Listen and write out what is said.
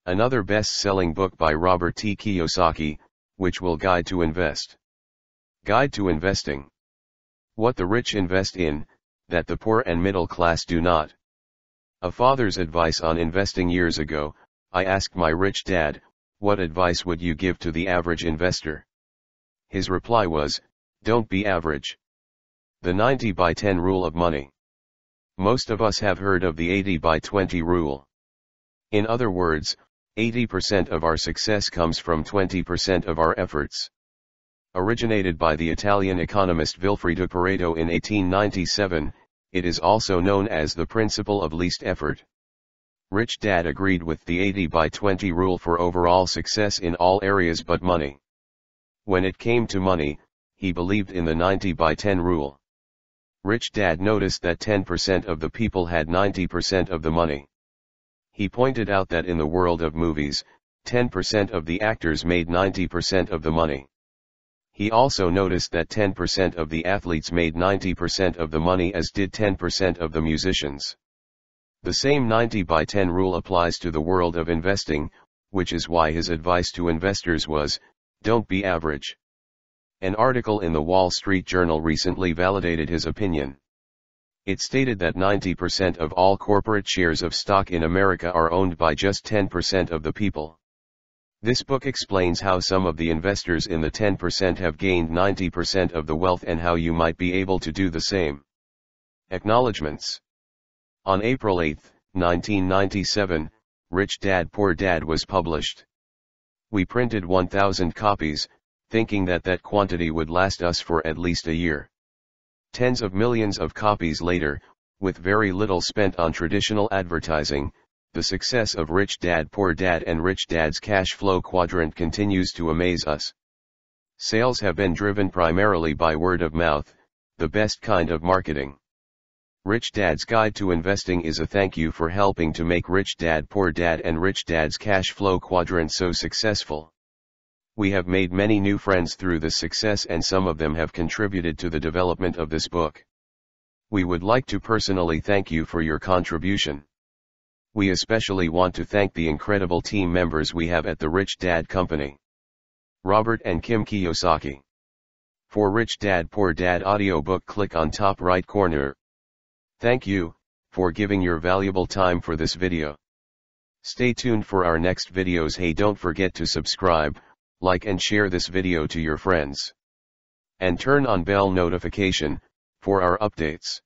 Another best-selling book by Robert T. Kiyosaki, which will guide to invest. Guide to investing. What the rich invest in, that the poor and middle class do not. A father's advice on investing years ago. I asked my rich dad, what advice would you give to the average investor? His reply was, don't be average. The 90/10 rule of money. Most of us have heard of the 80/20 rule. In other words, 80% of our success comes from 20% of our efforts. Originated by the Italian economist Vilfredo Pareto in 1897, it is also known as the principle of least effort. Rich Dad agreed with the 80/20 rule for overall success in all areas but money. When it came to money, he believed in the 90/10 rule. Rich Dad noticed that 10% of the people had 90% of the money. He pointed out that in the world of movies, 10% of the actors made 90% of the money. He also noticed that 10% of the athletes made 90% of the money, as did 10% of the musicians. The same 90/10 rule applies to the world of investing, which is why his advice to investors was, don't be average. An article in the Wall Street Journal recently validated his opinion. It stated that 90% of all corporate shares of stock in America are owned by just 10% of the people. This book explains how some of the investors in the 10% have gained 90% of the wealth and how you might be able to do the same. Acknowledgements. On April 8, 1997, Rich Dad Poor Dad was published. We printed 1,000 copies, thinking that quantity would last us for at least a year. Tens of millions of copies later, with very little spent on traditional advertising, the success of Rich Dad Poor Dad and Rich Dad's cash flow quadrant continues to amaze us. Sales have been driven primarily by word of mouth, the best kind of marketing. Rich Dad's Guide to Investing is a thank you for helping to make Rich Dad Poor Dad and Rich Dad's cash flow quadrant so successful. We have made many new friends through this success, and some of them have contributed to the development of this book. We would like to personally thank you for your contribution. We especially want to thank the incredible team members we have at the Rich Dad Company. Robert and Kim Kiyosaki. For Rich Dad Poor Dad audiobook, click on top right corner. Thank you for giving your valuable time for this video. Stay tuned for our next videos. Hey, don't forget to subscribe, like and share this video to your friends. And turn on bell notification for our updates.